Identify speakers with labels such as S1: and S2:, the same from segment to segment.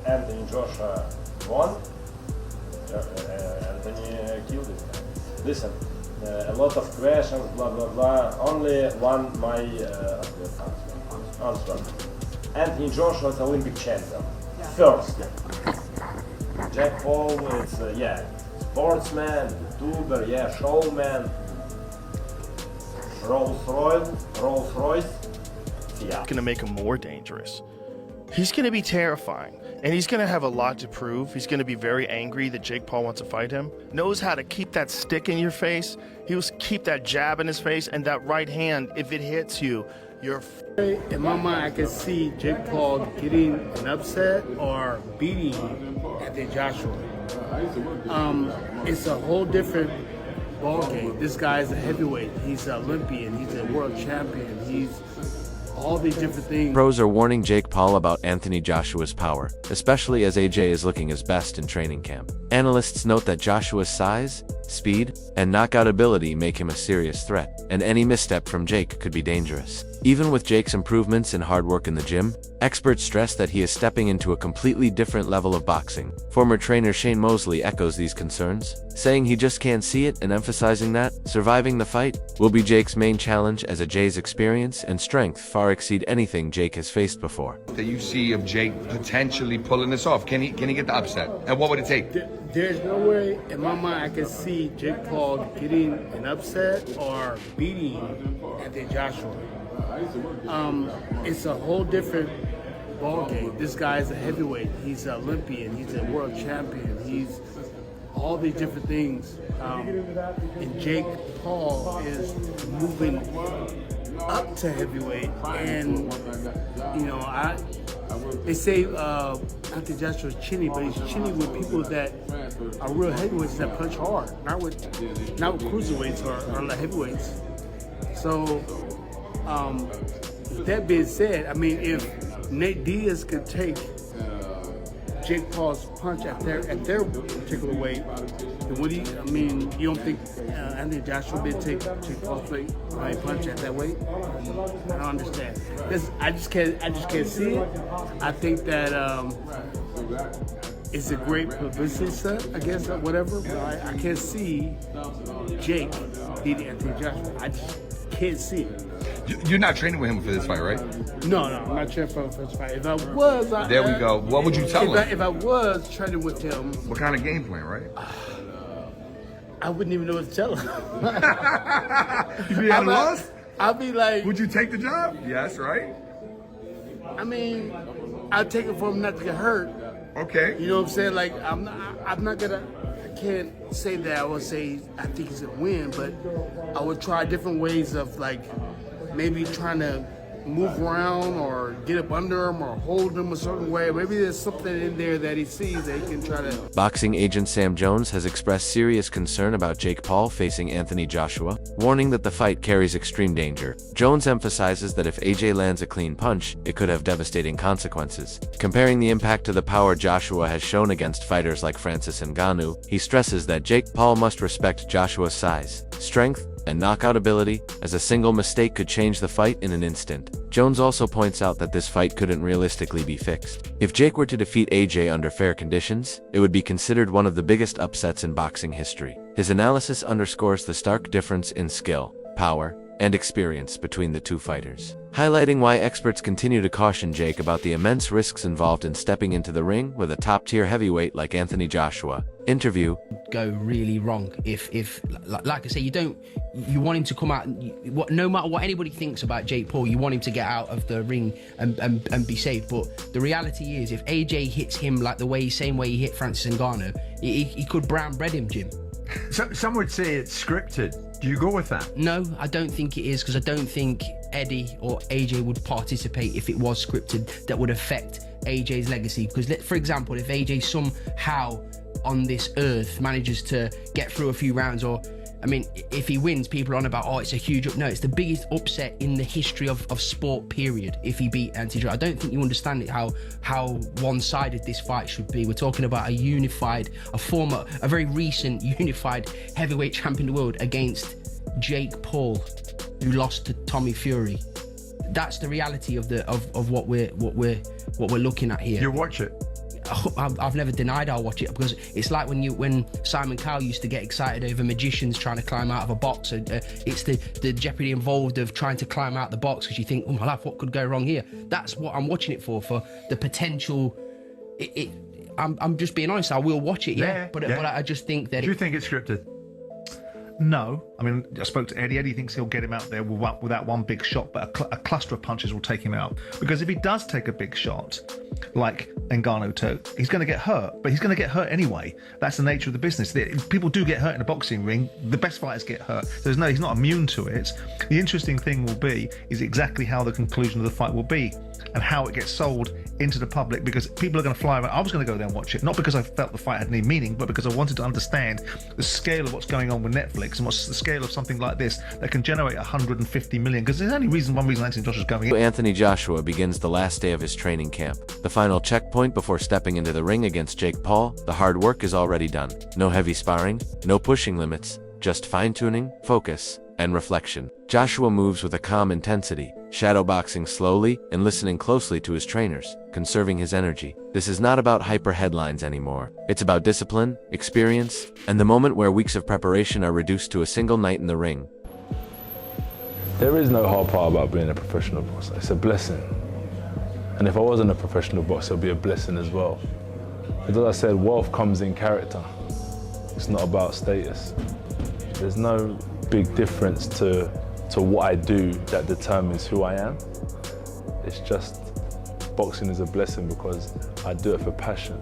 S1: Anthony Joshua won. Anthony killed it. Listen, a lot of questions, blah blah blah. Only one my answer. Anthony Joshua is Olympic champion. First, Jake Paul is sportsman, YouTuber, showman. Rolls Royce. Yeah.
S2: Going to make him more dangerous. He's going to be terrifying, and he's going to have a lot to prove. He's going to be very angry that Jake Paul wants to fight him. Knows how to keep that stick in your face. He will keep that jab in his face, and that right hand, if it hits you, you're.
S3: In my mind, I can see Jake Paul getting an upset or beating Anthony Joshua. It's a whole different ball game. This guy's a heavyweight. He's an Olympian. He's a world champion. He's all these different things.
S4: Pros are warning Jake Paul about Anthony Joshua's power, especially as AJ is looking his best in training camp. Analysts note that Joshua's size, speed, and knockout ability make him a serious threat, and any misstep from Jake could be dangerous. Even with Jake's improvements and hard work in the gym, experts stress that he is stepping into a completely different level of boxing. Former trainer Shane Mosley echoes these concerns, saying he just can't see it and emphasizing that surviving the fight will be Jake's main challenge, as AJ's experience and strength far exceed anything Jake has faced before.
S5: That you see of Jake potentially pulling this off? Can he get the upset? And what would it take?
S3: There's no way in my mind I can see Jake Paul getting an upset or beating Anthony Joshua. It's a whole different ball game. This guy's a heavyweight. He's an Olympian. He's a world champion. He's all these different things. And Jake Paul is moving up to heavyweight. And they say Anthony Joshua's chinny, but he's chinny with people that are real heavyweights that punch hard, not with cruiserweights or like heavyweights. So, with that being said, I mean, if Nate Diaz could take Jake Paul's punch at their particular weight, then what do you don't think Anthony Joshua would take Jake Paul's punch at that weight? I don't understand. I just can't see it. I think that it's a great publicity stunt, I guess, or whatever. But I can't see Jake beating Anthony Joshua. I just can't see it.
S5: You're not training with him for this fight, right?
S3: No, I'm not training for this fight. If I was,
S5: there we go. What would you tell him?
S3: If I was training with him,
S5: what kind of game plan, right?
S3: I wouldn't even know what to tell him.
S5: You'd be at a loss?
S3: I'd be like,
S5: would you take the job? Yes, right?
S3: I mean, I'd take it for him not to get hurt.
S5: Okay.
S3: You know what I'm saying? Like, I'm not gonna. I can't say that I would say I think he's gonna win, but I would try different ways of like maybe trying to move around or get up under him or hold him a certain way. Maybe there's something in there that he sees that he can try to.
S4: Boxing agent Sam Jones has expressed serious concern about Jake Paul facing Anthony Joshua, warning that the fight carries extreme danger. Jones emphasizes that if AJ lands a clean punch, it could have devastating consequences. Comparing the impact to the power Joshua has shown against fighters like Francis Ngannou, he stresses that Jake Paul must respect Joshua's size, strength, and knockout ability, as a single mistake could change the fight in an instant. Jones also points out that this fight couldn't realistically be fixed. If Jake were to defeat AJ under fair conditions, it would be considered one of the biggest upsets in boxing history. His analysis underscores the stark difference in skill, power, and experience between the two fighters, highlighting why experts continue to caution Jake about the immense risks involved in stepping into the ring with a top-tier heavyweight like Anthony Joshua. Interview.
S6: Go really wrong if like I say, you want him to come out, no matter what anybody thinks about Jake Paul, you want him to get out of the ring and be safe. But the reality is, if AJ hits him like same way he hit Francis Ngannou, he could brown bread him, Jim.
S7: So, some would say it's scripted. Do you go with that?
S6: No, I don't think it is, because I don't think Eddie or AJ would participate if it was scripted. That would affect AJ's legacy. Because, for example, if AJ somehow on this earth manages to get through a few rounds, or I mean, if he wins, people are on about, oh, it's a huge no, it's the biggest upset in the history of sport, period, if he beat Anthony Joshua. I don't think you understand it, how one-sided this fight should be. We're talking about a very recent unified heavyweight champion of the world against Jake Paul, who lost to Tommy Fury. That's the reality of what we're looking at here.
S7: You watch it?
S6: I've never denied I'll watch it, because it's like when Simon Cowell used to get excited over magicians trying to climb out of a box. It's the jeopardy involved of trying to climb out the box, because you think, oh my life, what could go wrong here? That's what I'm watching it for the potential. I'm just being honest. I will watch it, but I just think that.
S7: Do you think it's scripted?
S8: No. I mean, I spoke to Eddie. Eddie thinks he'll get him out there without one big shot, but a cluster of punches will take him out. Because if he does take a big shot, like Ngannou took, he's going to get hurt. But he's going to get hurt anyway. That's the nature of the business. People do get hurt in a boxing ring. The best fighters get hurt. So he's not immune to it. The interesting thing will be is exactly how the conclusion of the fight will be and how it gets sold into the public, because people are going to fly around. I was going to go there and watch it, not because I felt the fight had any meaning, but because I wanted to understand the scale of what's going on with Netflix and what's the scale of something like this that can generate 150 million. Because there's only one reason Anthony Joshua's going in.
S4: Anthony Joshua begins the last day of his training camp, the final checkpoint before stepping into the ring against Jake Paul. The hard work is already done. No heavy sparring, no pushing limits, just fine-tuning, focus, and reflection. Joshua moves with a calm intensity, shadowboxing slowly and listening closely to his trainers, conserving his energy. This is not about hyper headlines anymore. It's about discipline, experience, and the moment where weeks of preparation are reduced to a single night in the ring.
S9: There is no hard part about being a professional boxer. It's a blessing. And if I wasn't a professional boxer, it'd be a blessing as well. But as I said, wealth comes in character. It's not about status. There's no big difference to what I do that determines who I am. It's just boxing is a blessing because I do it for passion,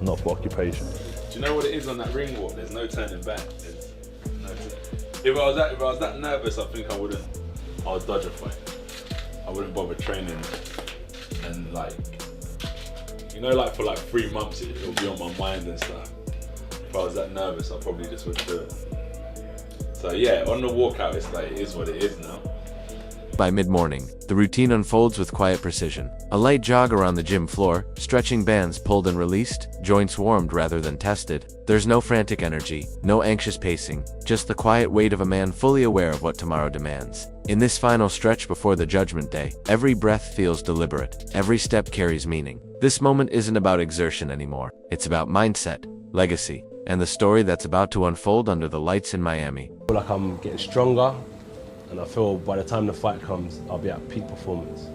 S9: not for occupation.
S10: Do you know what it is on that ring walk? There's no turning back. If I was that nervous, I think I would dodge a fight. I wouldn't bother training, and like for like 3 months it'll be on my mind and stuff. If I was that nervous, I probably just wouldn't do it. So yeah, on the walkout, it's like, it is what it is now.
S4: By mid-morning, the routine unfolds with quiet precision. A light jog around the gym floor, stretching bands pulled and released, joints warmed rather than tested. There's no frantic energy, no anxious pacing, just the quiet weight of a man fully aware of what tomorrow demands. In this final stretch before the Judgment Day, every breath feels deliberate, every step carries meaning. This moment isn't about exertion anymore. It's about mindset, legacy, and the story that's about to unfold under the lights in Miami.
S11: I feel like I'm getting stronger, and I feel by the time the fight comes, I'll be at peak performance.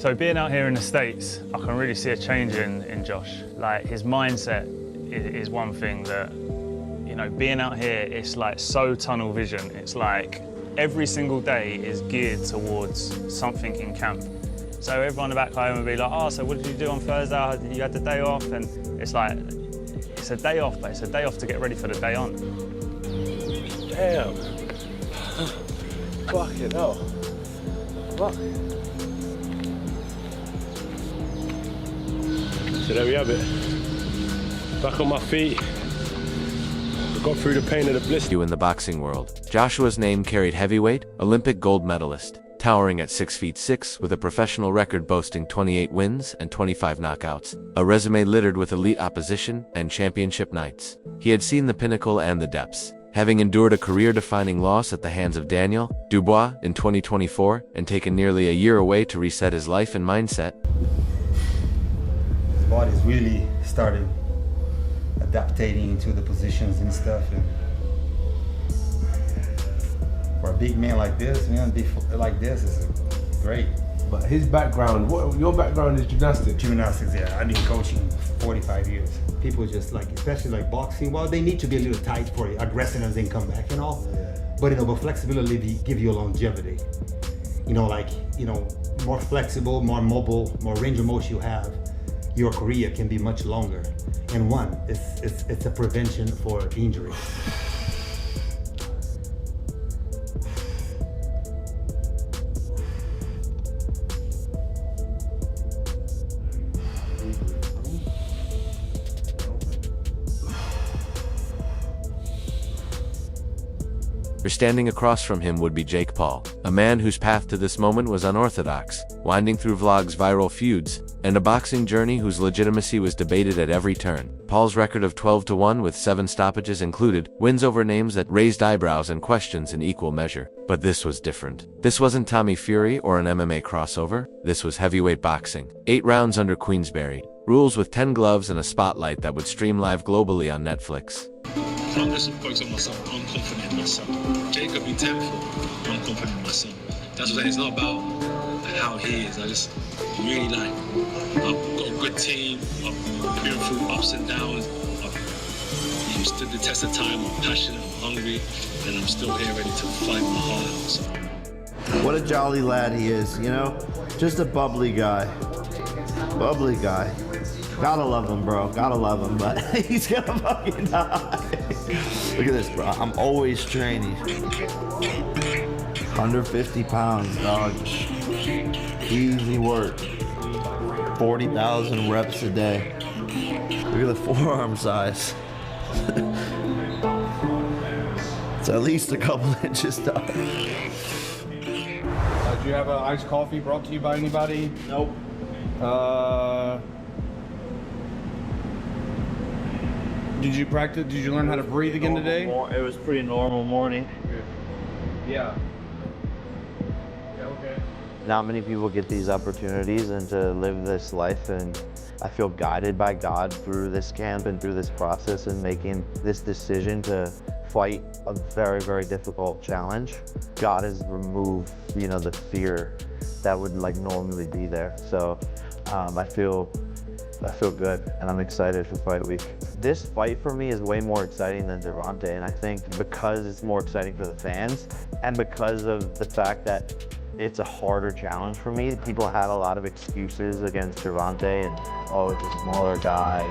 S12: So being out here in the States, I can really see a change in Josh. Like, his mindset is one thing that, you know, being out here, it's like so tunnel vision. It's like every single day is geared towards something in camp. So everyone back home would be like, oh, so what did you do on Thursday? You had the day off? And it's like, it's a day off, but it's a day off to get ready for the day on.
S10: Damn. Fucking hell. Fuck. So there we have it. Back on my feet. Got through the pain of the blister.
S4: In the boxing world, Joshua's name carried heavyweight, Olympic gold medalist, towering at 6'6" with a professional record boasting 28 wins and 25 knockouts, a resume littered with elite opposition and championship nights. He had seen the pinnacle and the depths, having endured a career-defining loss at the hands of Daniel Dubois in 2024 and taken nearly a year away to reset his life and mindset.
S13: His body's really started adapting into the positions and stuff. And for a big man like this, man, like this is great.
S11: But his background, your background is gymnastics?
S13: Gymnastics, yeah. I've been coaching 45 years. People just like, especially like boxing, well, they need to be a little tight for aggressiveness and comeback and all. Yeah. But, but flexibility give you longevity. More flexible, more mobile, more range of motion you have, your career can be much longer. And it's a prevention for injury.
S4: for standing across from him would be Jake Paul, a man whose path to this moment was unorthodox, winding through vlogs, viral feuds, and a boxing journey whose legitimacy was debated at every turn. Paul's record of 12-1 with 7 stoppages included wins over names that raised eyebrows and questions in equal measure. But this was different. This wasn't Tommy Fury or an MMA crossover. This was heavyweight boxing. 8 rounds under Queensberry. Rules with 10 gloves and a spotlight that would stream live globally on Netflix.
S14: I'm just focused on myself. I'm confident in myself. Jake could be 10th. I'm confident in myself. That's what I'm saying. It's not about how he is. I just really like, I've got a good team. I've been through ups and downs. I've stood the test of time. I'm passionate. I'm hungry. And I'm still here ready to fight my heart out. So.
S15: What a jolly lad he is, you know? Just a bubbly guy. Bubbly guy. Gotta love him, bro. Gotta love him, but he's gonna fucking die. Look at this, bro. I'm always training. 150 pounds, dog. Easy work. 40,000 reps a day. Look at the forearm size. It's at least a couple inches tall.
S16: Do you have an iced coffee brought to you by anybody?
S15: Nope.
S16: Did you practice? Did you learn how to breathe again today?
S15: It was pretty normal morning.
S16: Yeah. Okay.
S17: Not many people get these opportunities and to live this life, and I feel guided by God through this camp and through this process and making this decision to fight a very, very difficult challenge. God has removed, you know, the fear that would like normally be there. So I feel good, and I'm excited for fight week. This fight for me is way more exciting than Gervonta, and I think because it's more exciting for the fans and because of the fact that it's a harder challenge for me. People had a lot of excuses against Gervonta and, oh, it's a smaller guy,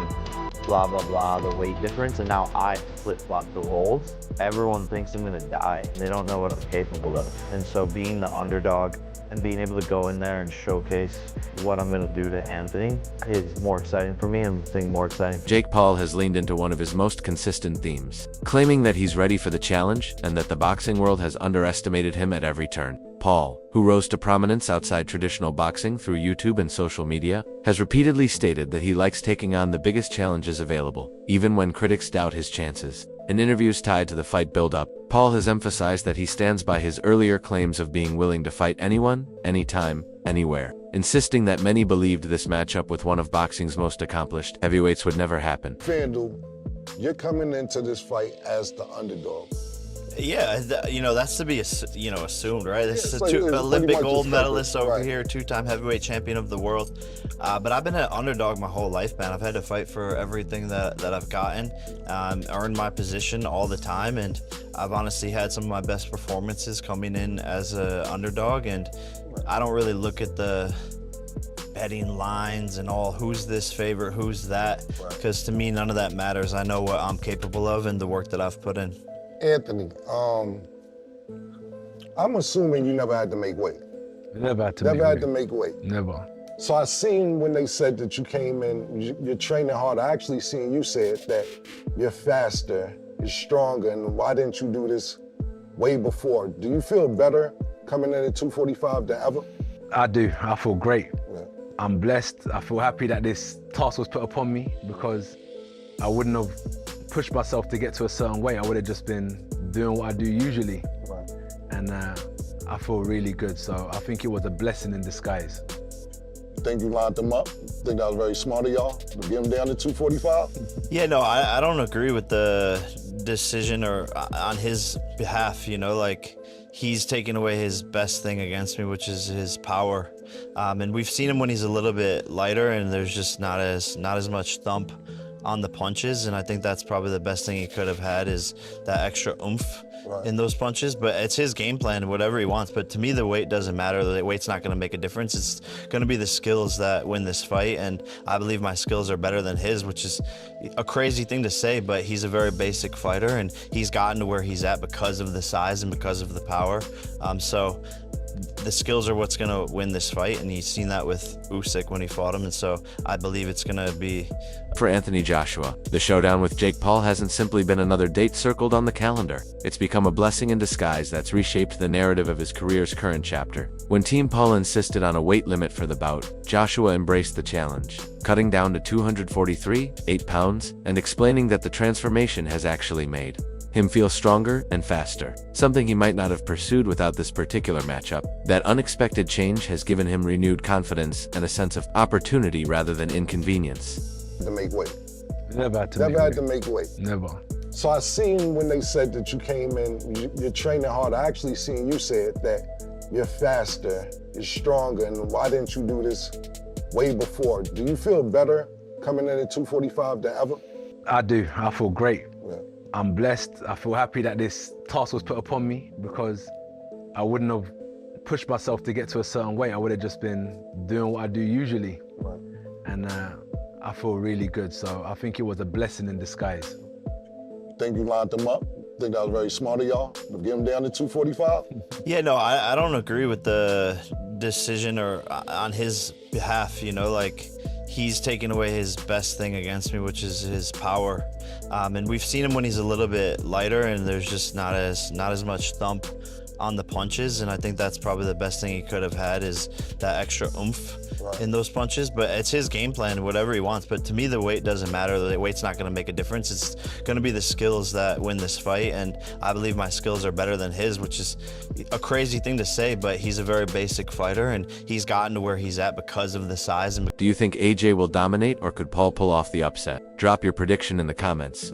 S17: blah, blah, blah, the weight difference, and now I flip-flop the roles. Everyone thinks I'm gonna die, and they don't know what I'm capable of. And so being the underdog and being able to go in there and showcase what I'm gonna do to Anthony is more exciting for me, and I think more exciting.
S4: Jake Paul has leaned into one of his most consistent themes, claiming that he's ready for the challenge and that the boxing world has underestimated him at every turn. Paul, who rose to prominence outside traditional boxing through YouTube and social media, has repeatedly stated that he likes taking on the biggest challenges available, even when critics doubt his chances. In interviews tied to the fight build-up, Paul has emphasized that he stands by his earlier claims of being willing to fight anyone, anytime, anywhere, insisting that many believed this matchup with one of boxing's most accomplished heavyweights would never happen.
S18: FanDuel, you're coming into this fight as the underdog.
S15: Yeah, you know, that's to be, assumed, right? This is
S18: so
S15: an Olympic gold
S18: expected,
S15: medalist over
S18: right.
S15: here, 2-time heavyweight champion of the world. But I've been an underdog my whole life, man. I've had to fight for everything that I've gotten, earned my position all the time, and I've honestly had some of my best performances coming in as an underdog, and I don't really look at the betting lines and all, who's this favorite, who's that, because to me, none of that matters. I know what I'm capable of and the work that I've put in.
S18: Anthony, I'm assuming you never had to make weight.
S9: Never had to
S18: make weight.
S9: Never.
S18: So I seen when they said that you came in, you're training hard. I actually seen you said that you're faster, you're stronger, and why didn't you do this way before? Do you feel better coming in at 245 than ever?
S9: I do. I feel great. Yeah. I'm blessed. I feel happy that this task was put upon me because I wouldn't have pushed myself to get to a certain weight. I would have just been doing what I do usually. Right. And I feel really good. So I think it was a blessing in disguise.
S18: Think you lined them up? Think that was very smart of y'all to get him down to 245?
S15: Yeah, no, I don't agree with the decision or on his behalf, you know, like he's taking away his best thing against me, which is his power. And we've seen him when he's a little bit lighter and there's just not as much thump on the punches, and I think that's probably the best thing he could have had is that extra oomph in those punches. But it's his game plan, whatever he wants. But to me, the weight doesn't matter. The weight's not going to make a difference. It's going to be the skills that win this fight, and I believe my skills are better than his, which is a crazy thing to say, but he's a very basic fighter, and he's gotten to where he's at because of the size and because of the power. So the skills are what's going to win this fight, and you've seen that with Usyk when he fought him, and so I believe it's going to be...
S4: For Anthony Joshua, the showdown with Jake Paul hasn't simply been another date circled on the calendar. It's become a blessing in disguise that's reshaped the narrative of his career's current chapter. When Team Paul insisted on a weight limit for the bout, Joshua embraced the challenge, cutting down to 243, 8 pounds, and explaining that the transformation has actually made him feel stronger and faster, something he might not have pursued without this particular matchup. That unexpected change has given him renewed confidence and a sense of opportunity rather than inconvenience.
S18: To make weight.
S9: Never had to
S18: Never
S9: make
S18: had
S9: weight.
S18: to make weight.
S9: Never.
S18: So I seen when they said that you came in, you're training hard. I actually seen you said that you're faster, you're stronger, and why didn't you do this way before? Do you feel better coming in at 245 than ever?
S9: I do. I feel great.
S18: Yeah.
S9: I'm blessed. I feel happy that this task was put upon me because I wouldn't have pushed myself to get to a certain weight. I would have just been doing what I do usually.
S18: Right.
S9: And I feel really good. So I think it was a blessing in disguise.
S18: Think you lined them up? Think that was very smart of y'all to get him down to 245?
S15: Yeah, no, I don't agree with the decision or on his behalf, you know, like he's taken away his best thing against me, which is his power. And we've seen him when he's a little bit lighter and there's just not as much thump on the punches, and I think that's probably the best thing he could have had is that extra oomph in those punches. But it's his game plan, whatever he wants. But to me, the weight doesn't matter. The weight's not going to make a difference. It's going to be the skills that win this fight, and I believe my skills are better than his, which is a crazy thing to say, but he's a very basic fighter, and he's gotten to where he's at because of the size. And
S4: Do you think AJ will dominate, or could Paul pull off the upset? Drop your prediction in the comments.